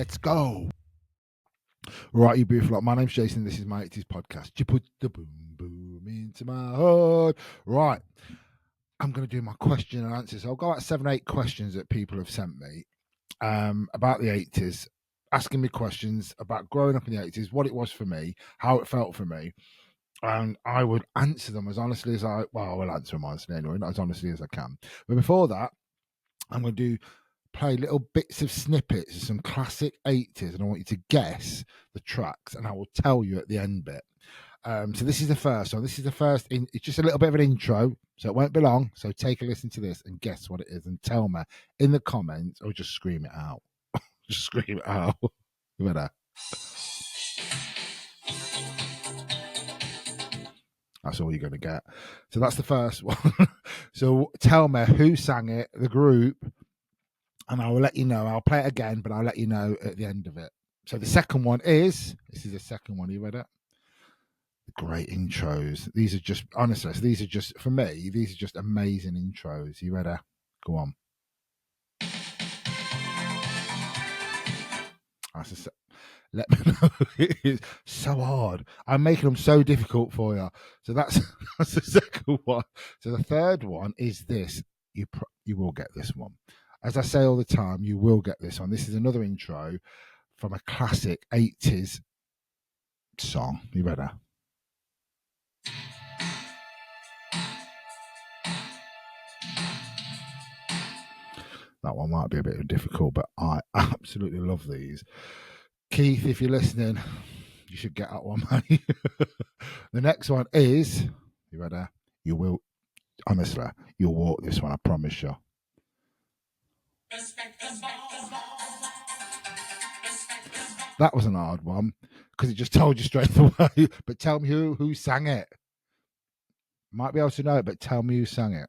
Let's go. Right, you beautiful lot. My name's Jason. This is my 80's podcast. You put the boom boom into my heart. Right. I'm going to do my question and answers. So I'll go out 7, 8 questions that people have sent me about the 80s, asking me questions about growing up in the 80s, what it was for me, how it felt for me. And I would answer them as honestly as I will answer them honestly anyway, not as honestly as I can. But before that, I'm going to play little bits of snippets of some classic 80s, and I want you to guess the tracks, and I will tell you at the end bit. So this is the first one. This is the first. It's just a little bit of an intro, so it won't be long. So take a listen to this and guess what it is, and tell me in the comments, or just scream it out. Just scream it out. You better. That's all you're going to get. So that's the first one. So tell me who sang it, the group, and I will let you know. I'll play it again, but I'll let you know at the end of it. So the second one is, this is the second one. You ready? Great intros. These are just, honestly, these are just, for me, these are just amazing intros. You ready? Go on. Let me know. It is so hard. I'm making them so difficult for you. So that's the second one. So the third one is this. You will get this one. As I say all the time, you will get this one. This is another intro from a classic 80s song. You ready? That one might be a bit difficult, but I absolutely love these. Keith, if you're listening, you should get that one, mate. The next one is, you ready? You will, honestly, you'll walk this one, I promise you. That was an hard one because it just told you straight away. But tell me who sang it. Might be able to know it, but tell me who sang it.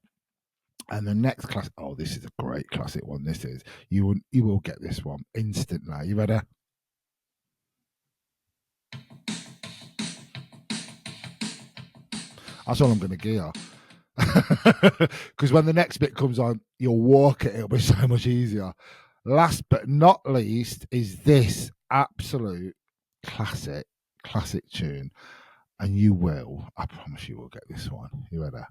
And the next class, oh, this is a great classic one. This is, you will get this one instantly. You ready? That's all I'm going to gear. Because when the next bit comes on, you'll walk it. It'll be so much easier. Last but not least is this absolute classic tune. And you will, I promise you will get this one. You ready?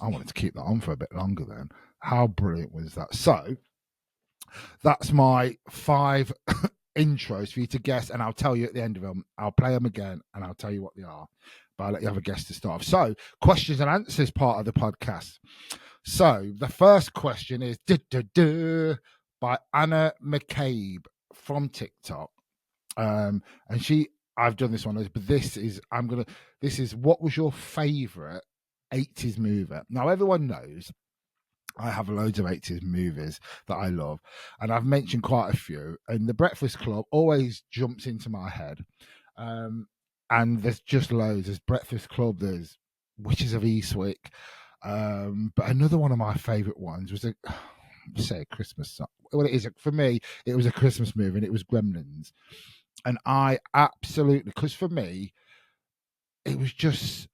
I wanted to keep that on for a bit longer then. How brilliant was that? So that's my 5 intros for you to guess, and I'll tell you at the end of them. I'll play them again and I'll tell you what they are, but I'll let you have a guess to start off. So questions and answers part of the podcast. So the first question is by Anna McCabe from TikTok. And I've done this one, but this is what was your favorite 80s movie? Now everyone knows I have loads of 80s movies that I love, and I've mentioned quite a few, and The Breakfast Club always jumps into my head. And there's just loads. There's Breakfast Club, there's Witches of Eastwick, but another one of my favorite ones was a Christmas song. Well, it is for me, it was a Christmas movie, and it was Gremlins. And I absolutely, because for me, it was just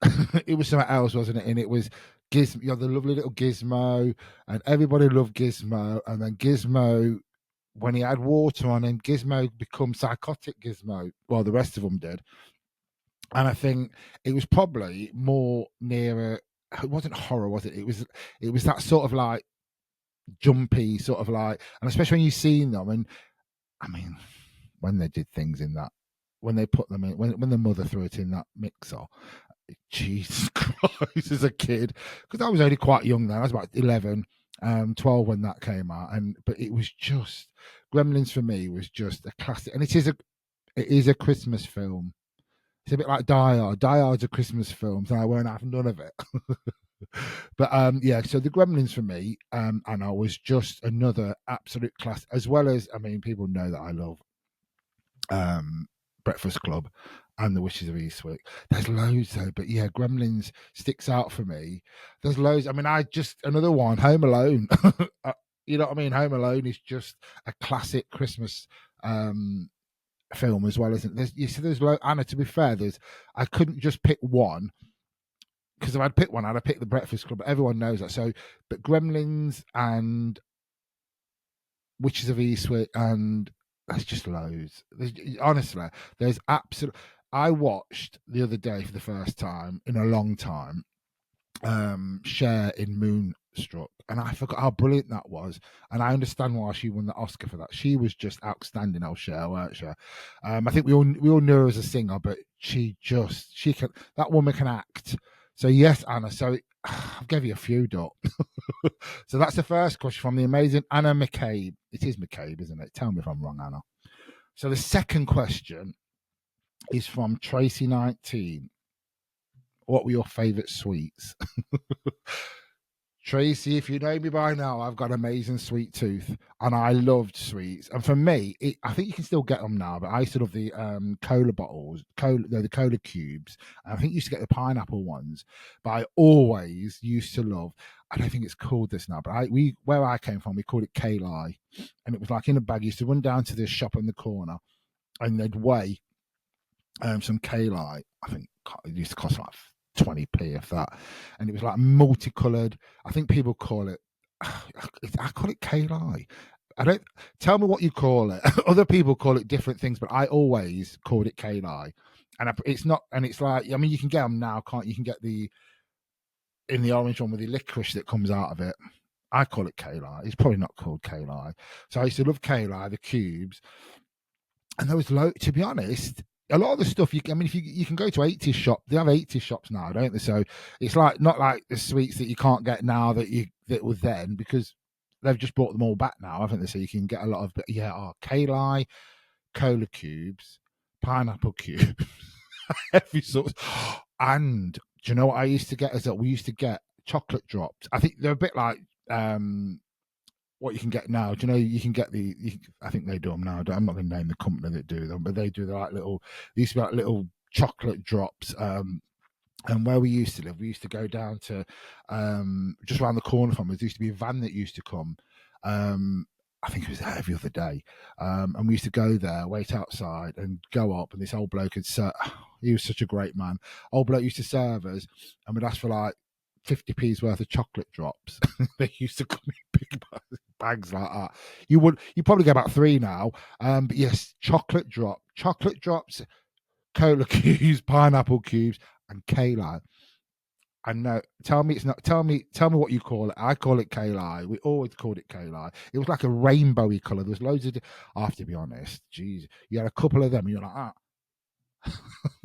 it was something else, wasn't it? And it was Gizmo, the lovely little Gizmo, and everybody loved Gizmo. And then Gizmo, when he had water on him, Gizmo becomes psychotic Gizmo. Well, the rest of them did. And I think it was probably more nearer. It wasn't horror, was it? It was that sort of like jumpy, sort of like, and especially when you've seen them. And I mean, when they did things in that, when they put them in, when the mother threw it in that mixer, Jesus Christ, as a kid, because I was only quite young then. I was about 11, 12 when that came out, but it was just, Gremlins for me was just a classic, and it is a Christmas film. It's a bit like Die Hard. Die Hard's a Christmas film, so I won't have none of it. But yeah, so the Gremlins for me, and I was just another absolute class, as well as, I mean, people know that I love Breakfast Club and The Witches of Eastwick. There's loads though, but yeah, Gremlins sticks out for me. There's loads. I mean, another one, Home Alone. You know what I mean? Home Alone is just a classic Christmas film as well, isn't it? There's Anna, to be fair, I couldn't just pick one. because if I'd pick one, I'd have picked the Breakfast Club. Everyone knows that. So, but Gremlins and Witches of Eastwick, and there's just loads. Honestly, there's absolute. I watched the other day for the first time in a long time, Cher in Moonstruck, and I forgot how brilliant that was. And I understand why she won the Oscar for that. She was just outstanding, Cher, weren't she? I think we all knew her as a singer, but she can. That woman can act. So yes, Anna. So I've gave you a few, Doc. So that's the first question from the amazing Anna McCabe. It is McCabe, isn't it? Tell me if I'm wrong, Anna. So the second question is from Tracy19. What were your favourite sweets? Tracy, if you know me by now, I've got an amazing sweet tooth, and I loved sweets. And for me, I think you can still get them now, but I used to love the cola bottles, the cola cubes. And I think you used to get the pineapple ones, but I always used to love. I don't think it's called this now, but where I came from, we called it Kali, and it was like in a bag. You used to run down to this shop in the corner, and they'd weigh some Kali. I think it used to cost like 20p if that, and it was like multicolored. I think people call it I call it Kali. I don't, tell me what you call it. Other people call it different things, but I always called it Kali. And it's not, and it's like, I mean, you can get them now, can't you? You can get in the orange one with the licorice that comes out of it. I call it Kali. It's probably not called Kali. So I used to love Kali, the cubes, and there was to be honest, a lot of the stuff if you can go to 80's shop, they have 80's shops now, don't they? So it's like not like the sweets that you can't get now that were then, because they've just brought them all back now, haven't they? So you can get a lot of Kali, cola cubes, pineapple cubes, every sort. And do you know what I used to get? We used to get chocolate drops. I think they're a bit like what you can get now. Do you know you can get I think they do them now. I'm not going to name the company that do them, but they do like they used to be like little chocolate drops. And where we used to live, we used to go down to just around the corner from us. There used to be a van that used to come. I think it was every other day. And we used to go there, wait outside, and go up. And this old bloke he was such a great man. Old bloke used to serve us, and we'd ask for like 50p's worth of chocolate drops. They used to come in big bags like that. You probably get about 3 now. But yes, chocolate drops, cola cubes, pineapple cubes, and Kali. And no, tell me it's not. Tell me what you call it. I call it Kali. We always called it Kali. It was like a rainbowy color. There was loads of. I have to be honest. Jeez, you had a couple of them, and you're like,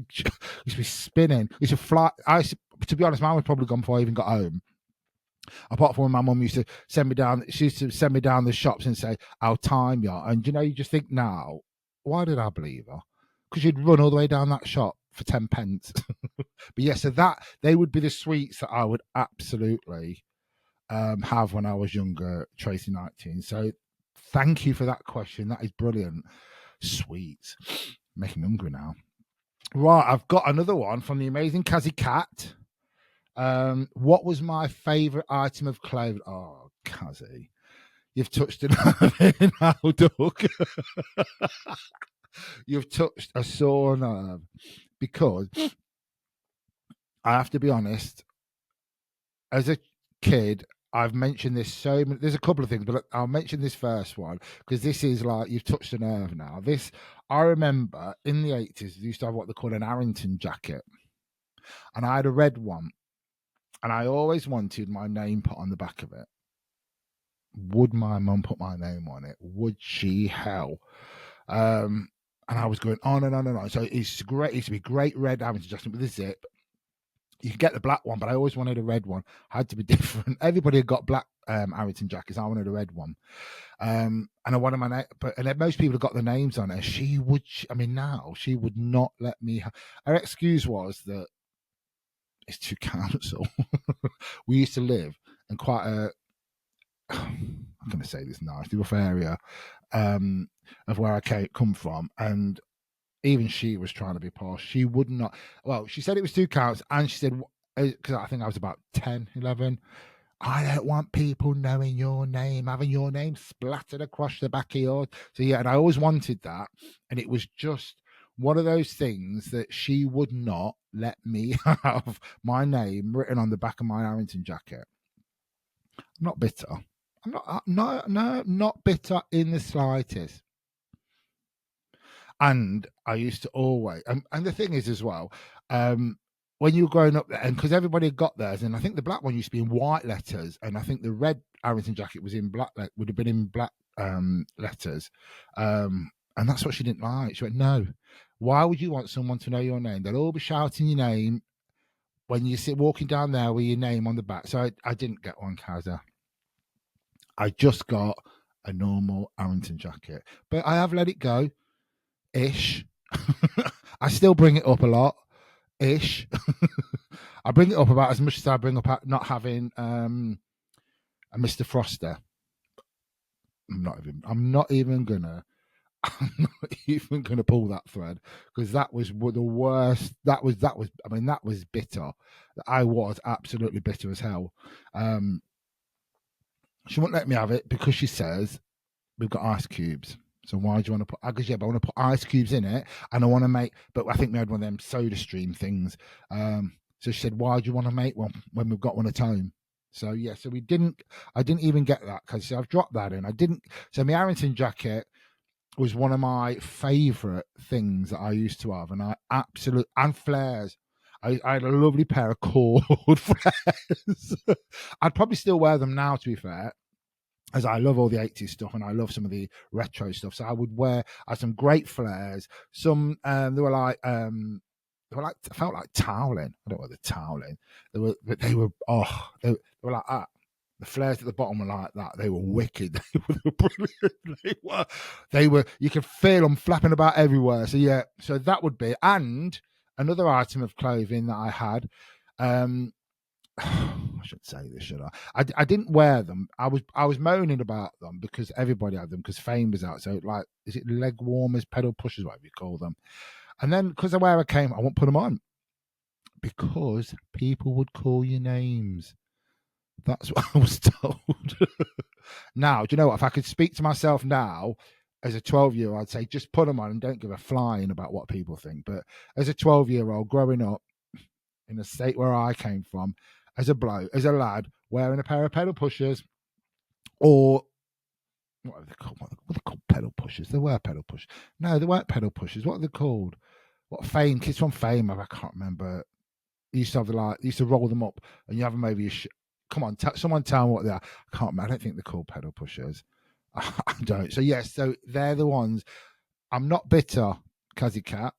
used to be spinning. Used to fly. To be honest, mine was probably gone before I even got home. Apart from when my mum used to send me down, she used to send me down the shops and say, "I'll time you." And you just think now, why did I believe her? Because you'd run all the way down that shop for 10 pence. But yeah, so they would be the sweets that I would absolutely have when I was younger, Tracy19. So thank you for that question. That is brilliant. Sweets. Making me hungry now. Right, I've got another one from the amazing Kazi Cat. What was my favourite item of clothing? Oh, Kazi, you've touched an nerve now, dog. You've touched a sore nerve, because I have to be honest, as a kid, I've mentioned this so many. There's a couple of things, but I'll mention this first one because this is like you've touched a nerve now. I remember in the 80's, they used to have what they call an Arrington jacket, and I had a red one, and I always wanted my name put on the back of it. Would my mum put my name on it? Would she? Hell. And I was going on and on and on. So it's great. It used to be great red Arrington jacket with a zip. You could get the black one, but I always wanted a red one. Had to be different. Everybody had got black Arrington jackets. I wanted a red one. And I wanted my name, and most people have got the names on it. Now she would not let me. Her excuse was that it's too council. We used to live in quite I'm going to say this nice, rough area of where I come from, and even she was trying to be posh. She would not. Well, she said it was 2 counts, and she said, because I think I was about 10, 11, I don't want people knowing your name, having your name splattered across the back of yours. So yeah, and I always wanted that, and it was just one of those things that she would not let me have my name written on the back of my Harrington jacket. I'm not bitter. I'm not, not bitter in the slightest. And I used to always, and the thing is as well, when you were growing up, and because everybody had got theirs, and I think the black one used to be in white letters, and I think the red Harrington jacket was in black, would have been in black letters, and that's what she didn't like. She went, no, why would you want someone to know your name? They'll all be shouting your name when you sit walking down there with your name on the back. So I didn't get one, Kazza. I just got a normal Harrington jacket, but I have let it go, ish. I still bring it up a lot, ish. I bring it up about as much as I bring up not having a Mr. Froster. I'm not even gonna pull that thread, because that was the worst. That was I mean, that was bitter. I was absolutely bitter as hell. She won't let me have it because she says we've got ice cubes. So why do you want to put? Because yeah, but I want to put ice cubes in it, and I want to make. But I think we had one of them Soda Stream things. So she said, why do you want to make one when we've got one at home? So yeah, so we didn't. I didn't even get that, because I've dropped that in. I didn't. So my Harrington jacket was one of my favourite things that I used to have, and and flares. I had a lovely pair of cord flares. I'd probably still wear them now, to be fair, as I love all the 80s stuff and I love some of the retro stuff. So I had some great flares. Some they were like I felt like toweling. I don't know what they're toweling. They were like that. The flares at the bottom were like that. They were wicked. They were brilliant. They were. You could feel them flapping about everywhere. So yeah. So that would be. And another item of clothing that I had. I should say this, should I? I didn't wear them. I was moaning about them because everybody had them, because Fame was out. So like, is it leg warmers, pedal pushers, whatever you call them? And then because of where I came, I won't put them on because people would call you names. That's what I was told. Now, do you know what? If I could speak to myself now as a 12-year-old, I'd say just put them on and don't give a flying about what people think. But as a 12-year-old growing up in the state where I came from, as a lad, wearing a pair of pedal pushers, or what are they called? What are they called? Pedal pushers. They were pedal pushers. No, they weren't pedal pushers. What are they called? What Fame? Kids from Fame? I can't remember. You used to have you used to roll them up and you have them over your Come on, someone tell me what they are. I can't remember. I don't think they're called pedal pushers. I don't. So yes, so they're the ones. I'm not bitter, Kazzy Cat,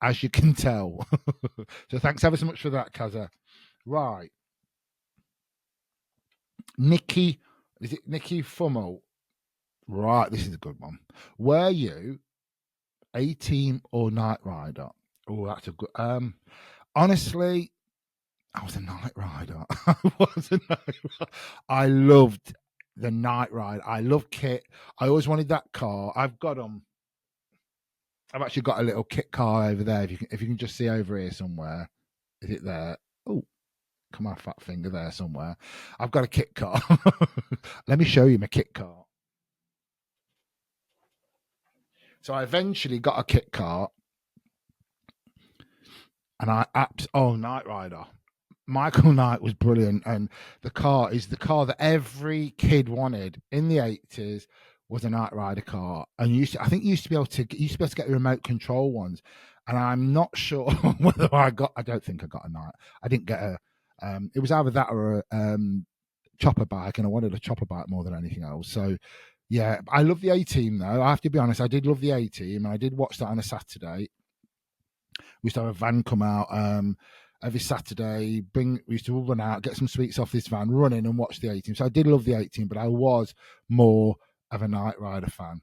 as you can tell. So thanks ever so much for that, Kazza. Right. Nikki, is it Nikki Fummel? Right, this is a good one. Were you A-Team or Knight Rider? Oh, that's a good. Honestly, I was a Knight Rider. I loved the Knight Rider. I love kit. I always wanted that car. I've actually got a little kit car over there. If you can just see over here somewhere, is it there? Oh, come on, fat finger there somewhere. I've got a kit car. Let me show you my kit car. So I eventually got a kit car, and Knight Rider. Michael Knight was brilliant, and the car is the car that every kid wanted in the 80s. Was a Knight Rider car, and you used to be able to get the remote control ones, and I'm not sure whether I don't think I got a Knight. I didn't get a. It was either that or a chopper bike, and I wanted a chopper bike more than anything else. So, yeah, I love the A-Team though. I have to be honest, I did love the A-Team, and I did watch that on a Saturday. We used to have a van come out every Saturday. We used to run out, get some sweets off this van, run in and watch the A-Team. So I did love the A-Team, but I was more of a Knight Rider fan.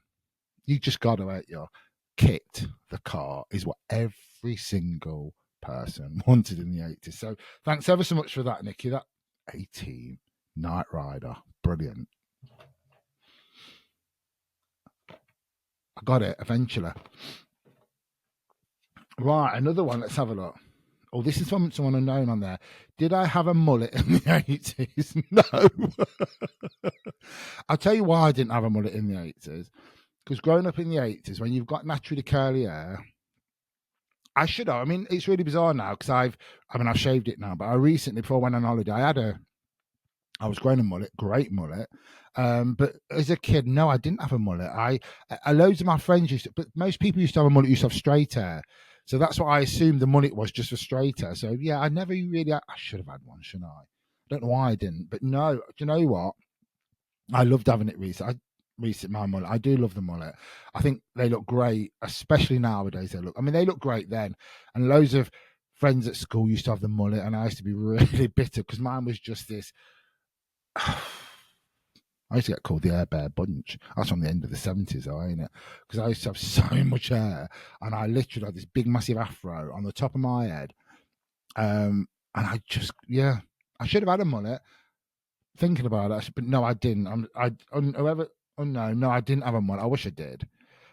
You just got to hate your kit. The car is what every single person wanted in the 80s. So thanks ever so much for that, Nikki. That A-Team Knight Rider, brilliant. I got it eventually. Right, another one. Let's have a look. Oh, this is from someone unknown on there. Did I have a mullet in the 80s? No. I'll tell you why I didn't have a mullet in the 80s. Because growing up in the 80s, when you've got naturally curly hair, I should have. I mean, it's really bizarre now because I've shaved it now, but I recently, before I went on holiday, I was growing a mullet, great mullet. But as a kid, no, I didn't have a mullet. Loads of my friends used to, but most people used to have a mullet, used to have straight hair. So that's what I assumed the mullet was, just for straight hair. So yeah, I never really, I should have had one, shouldn't I? Don't know why I didn't, but no, do you know what? I loved having it recent. My mullet. I do love the mullet. I think they look great, especially nowadays. They look great then. And loads of friends at school used to have the mullet, and I used to be really bitter because mine was just this. I used to get called the Air Bear Bunch. That's from the end of the 70s, though, ain't it? Because I used to have so much hair, and I literally had this big, massive afro on the top of my head. And I just, yeah, I should have had a mullet. Thinking about it, but no, I didn't. No, I didn't have a mullet. I wish I did.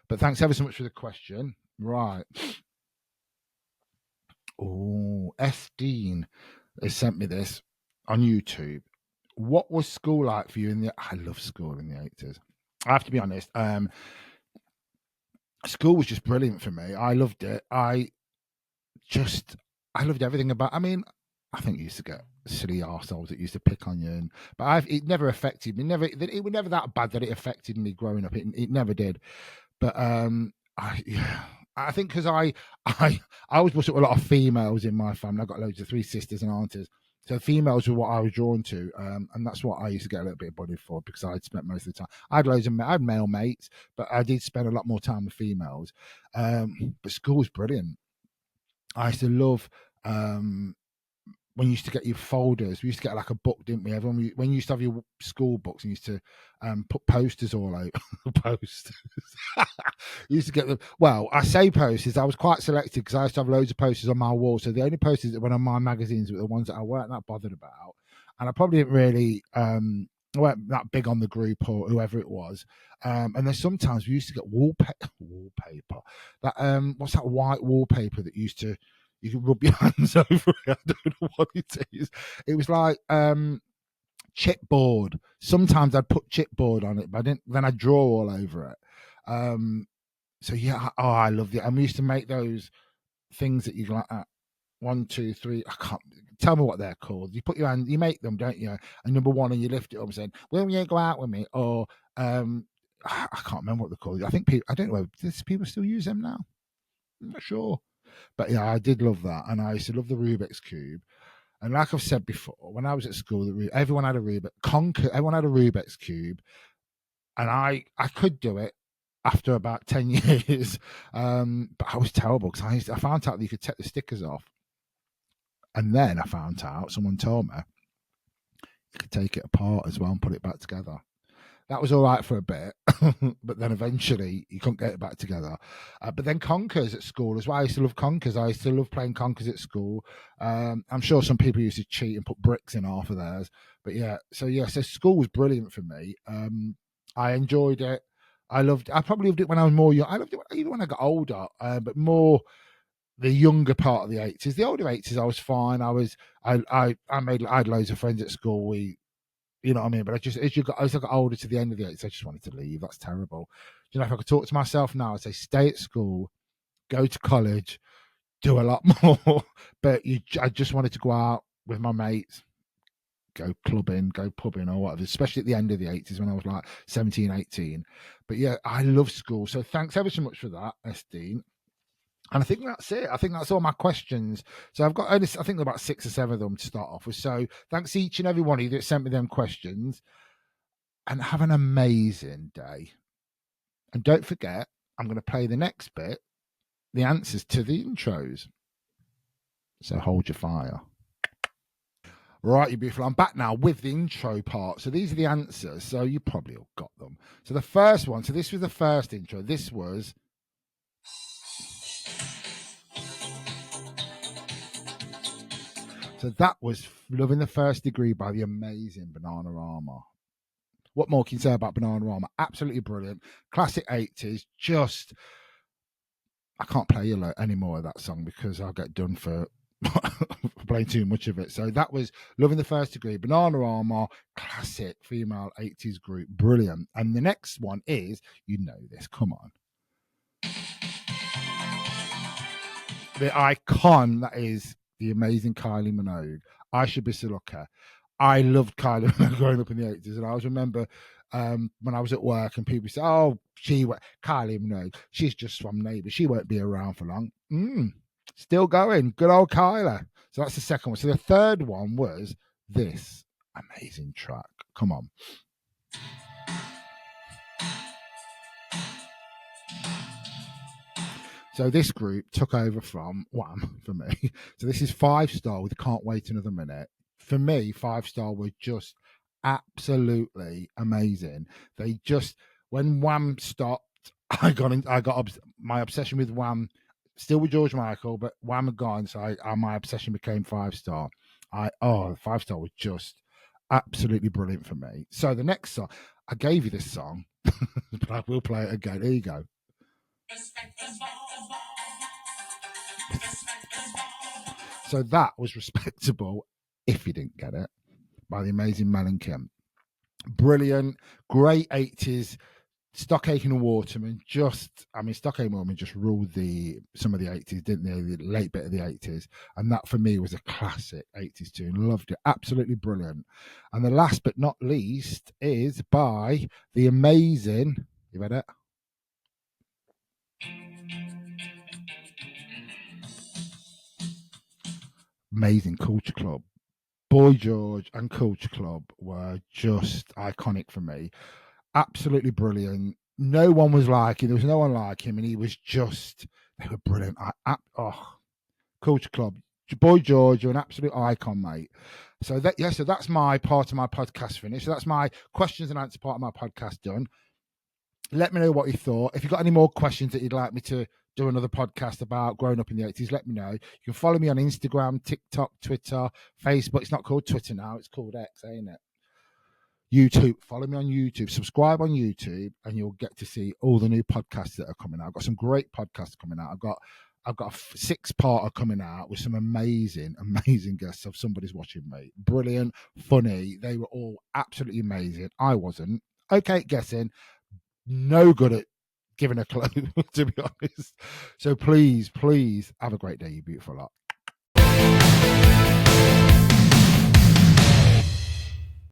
But thanks ever so much for the question. Right. Oh, S. Dean has sent me this on YouTube. What was school like for you I love school in the 80s. I have to be honest. School was just brilliant for me. I loved it. I loved everything about. I think you used to get silly arseholes that used to pick on you, but it never affected me. It was never that bad that it affected me growing up. It never did. But I think because I was brought up with a lot of females in my family. I've got loads of 3 sisters and aunties. So females were what I was drawn to, and that's what I used to get a little bit bullied for, because I'd spent most of the time. I had male mates, but I did spend a lot more time with females. But school was brilliant. I used to love when you used to get your folders. We used to get like a book, didn't we? When you used to have your school books, and you used to put posters all over. Posters. You used to get them. Well, I say posters. I was quite selective because I used to have loads of posters on my wall. So the only posters that went on my magazines were the ones that I weren't that bothered about, and I probably didn't really. I weren't that big on the group or whoever it was. And then sometimes we used to get wallpaper. That what's that white wallpaper that you could rub your hands over it? I don't know what it is. It was like chipboard. Sometimes I'd put chipboard on it, but then I'd draw all over it. So yeah, I loved it. And we used to make those things that you like that. 1, 2, 3. I can't tell me what they're called. You put your hand, you make them, don't you? And number 1, and you lift it up and saying, "Will you go out with me?" Or I can't remember what they're called. I think people. I don't know. Does people still use them now? I'm not sure. But yeah, I did love that, and I used to love the Rubik's Cube. And like I've said before, when I was at school, everyone had a everyone had a Rubik's Cube, and I could do it after about 10 years, but I was terrible because I found out that you could take the stickers off, and then I found out, someone told me, you could take it apart as well and put it back together. That was all right for a bit, but then eventually you couldn't get it back together. But then conkers at school as well. I used to love conkers. I used to love playing conkers at school. I'm sure some people used to cheat and put bricks in half of theirs. But so school was brilliant for me. I enjoyed it. I probably loved it when I was more young. I loved it even when I got older, but more the younger part of the 80s. The older 80s, I was fine. I had loads of friends at school. You know what I mean? But as I got older to the end of the 80s, I just wanted to leave. That's terrible. You know, if I could talk to myself now, I'd say stay at school, go to college, do a lot more. But I just wanted to go out with my mates, go clubbing, go pubbing or whatever, especially at the end of the 80s when I was like 17, 18. But yeah, I love school. So thanks ever so much for that, Estine. And I think that's it. I think that's all my questions. So I've got, I think about 6 or 7 of them to start off with. So thanks each and every one of you that sent me them questions. And have an amazing day. And don't forget, I'm going to play the next bit, the answers to the intros. So hold your fire. Right, you beautiful. I'm back now with the intro part. So these are the answers. So you probably all got them. So the first one, so this was the first intro. This was... So that was Loving the First Degree by the amazing Bananarama. What more can you say about Bananarama? Absolutely brilliant. Classic 80s. Just, I can't play any more of that song because I'll get done for playing too much of it. So that was Loving the First Degree, Bananarama, classic female 80s group. Brilliant. And the next one is, you know this, come on. the icon that is the amazing Kylie Minogue. I should be so lucky. I loved Kylie Minogue growing up in the 80s, and I always remember when I was at work and people say, "Oh, Kylie Minogue, she's just from Neighbours. She won't be around for long." Still going. Good old Kyla. So that's the second one. So the third one was this amazing track. Come on. So this group took over from Wham for me. So this is 5 Star with Can't Wait Another Minute. For me, 5 Star were just absolutely amazing. They just, when Wham stopped, I got my obsession with Wham, still with George Michael, but Wham had gone, so my obsession became 5 Star. 5 Star was just absolutely brilliant for me. So the next song, I gave you this song, but I will play it again. Here you go. So that was Respectable, if you didn't get it, by the amazing Mel and Kim. Brilliant, great 80s. Stockake and Waterman Stockake and Waterman just ruled some of the 80s, didn't they? The late bit of the 80s. And that for me was a classic 80s tune. Loved it. Absolutely brilliant. And the last but not least is by the amazing, you read it? Amazing Culture Club. Boy George and Culture Club were just iconic for me. Absolutely brilliant. No one was like him. There was no one like him, and he was just, they were brilliant. Culture Club. Boy George, you're an absolute icon, mate. So that's my part of my podcast finished. So that's my questions and answer part of my podcast done. Let me know what you thought. If you've got any more questions that you'd like me to do another podcast about growing up in the 80s, let me know. You can follow me on Instagram, TikTok, Twitter, Facebook. It's not called Twitter now. It's called X, ain't it? YouTube. Follow me on YouTube. Subscribe on YouTube, and you'll get to see all the new podcasts that are coming out. I've got some great podcasts coming out. I've got a 6-parter coming out with some amazing guests. Of Somebody's Watching Me. Brilliant, funny. They were all absolutely amazing. I wasn't okay at guessing. No good at giving a clue, to be honest. So please have a great day, you beautiful lot.